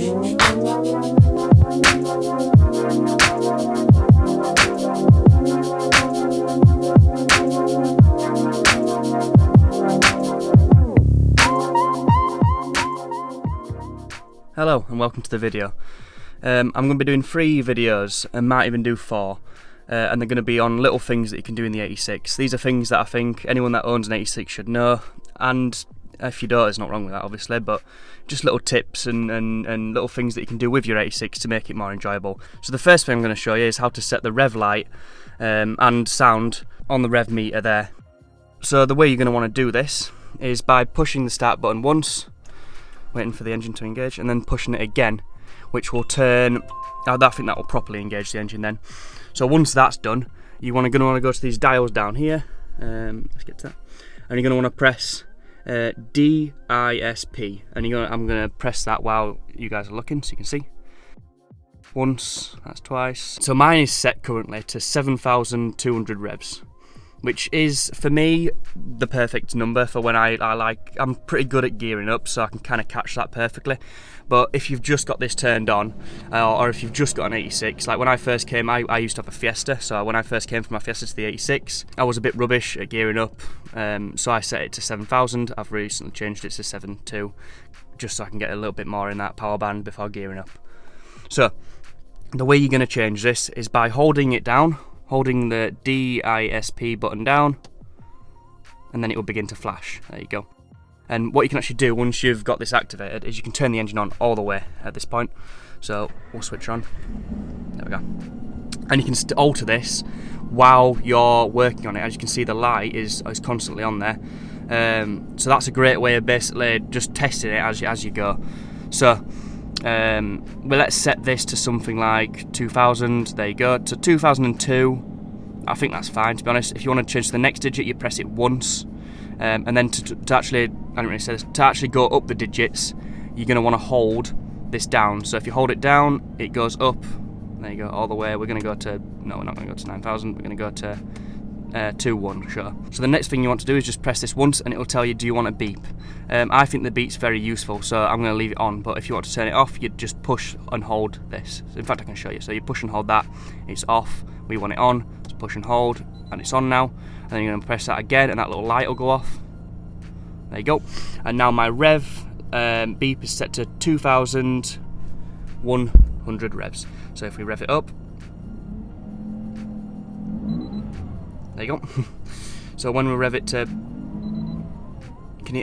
Hello and welcome to the video. I'm going to be doing 3 videos and might even do 4, and they're going to be on little things that you can do in the 86. These are things that I think anyone that owns an 86 should know, and if you don't, there's not wrong with that obviously, but just little tips and little things that you can do with your 86 to make it more enjoyable. So the first thing I'm going to show you is how to set the rev light and sound on the rev meter there. So the way you're going to want to do this is by pushing the start button once, waiting for the engine to engage, and then pushing it again, which will turn, I think that will properly engage the engine then. So once that's done, you're going to want to go to these dials down here, let's get to that, and you're going to want to press DISP, and I'm going to press that while you guys are looking so you can see. Once, that's twice. So mine is set currently to 7,200 revs, which is, for me, the perfect number for when I'm pretty good at gearing up, so I can kind of catch that perfectly. But if you've just got this turned on, or if you've just got an 86, like when I first came, I used to have a Fiesta, so when I first came from my Fiesta to the 86, I was a bit rubbish at gearing up, so I set it to 7,000. I've recently changed it to 7.2, just so I can get a little bit more in that power band before gearing up. So, the way you're going to change this is by holding it down, holding the DISP button down, and then it will begin to flash. There you go. And what you can actually do once you've got this activated is you can turn the engine on all the way at this point. So we'll switch her on. There we go. And you can alter this while you're working on it. As you can see, the light is constantly on there. So that's a great way of basically just testing it as you go. So well, let's set this to something like 2000. There you go. To 2002. I think that's fine, to be honest. If you want to change to the next digit, you press it once, and then to actually, I didn't really say this, to actually go up the digits, you're going to want to hold this down. So if you hold it down, it goes up. There you go, all the way. We're going to go to, no, we're not going to go to 9,000. We're going to go to 2.1, sure. So the next thing you want to do is just press this once, and it will tell you, do you want a beep? I think the beep's very useful, so I'm going to leave it on. But if you want to turn it off, you just push and hold this. So in fact, I can show you. So you push and hold that. It's off. We want it on. So push and hold, and it's on now. And then you're going to press that again, and that little light will go off. There you go. And now my rev beep is set to 2,100 revs. So if we rev it up, there you go. So when we rev it to, I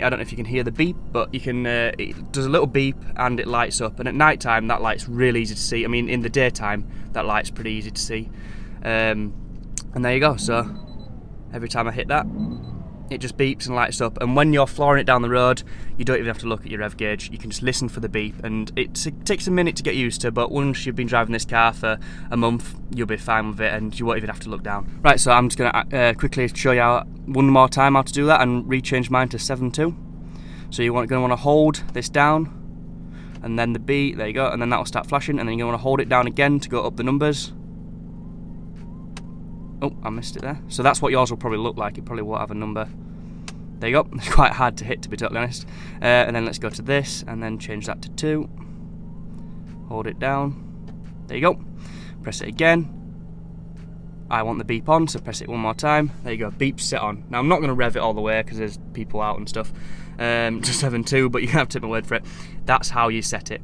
don't know if you can hear the beep, but you can. It does a little beep and it lights up. And at night time, that light's really easy to see. I mean, in the daytime, that light's pretty easy to see. And there you go. So every time I hit that, it just beeps and lights up. And when you're flooring it down the road, you don't even have to look at your rev gauge. You can just listen for the beep, and it takes a minute to get used to, but once you've been driving this car for a month, you'll be fine with it, and you won't even have to look down. Right, so I'm just going to quickly show you one more time how to do that and rechange mine to 7.2. So you're going to want to hold this down, and then the beep, there you go, and then that will start flashing, and then you're going to want to hold it down again to go up the numbers. Oh, I missed it there. So that's what yours will probably look like. It probably won't have a number. There you go. It's quite hard to hit, to be totally honest. And then let's go to this, and then change that to 2. Hold it down. There you go. Press it again. I want the beep on, so press it one more time. There you go. Beep's set on. Now I'm not going to rev it all the way because there's people out and stuff. To 7.2, but you have to take my word for it. That's how you set it.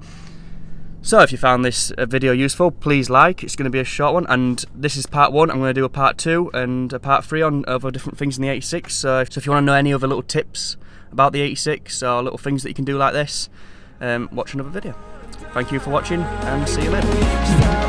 So if you found this video useful, please like. It's going to be a short one, and this is part 1. I'm going to do a part 2 and a part 3 on other different things in the 86. So if you want to know any other little tips about the 86 or little things that you can do like this, watch another video. Thank you for watching, and see you later.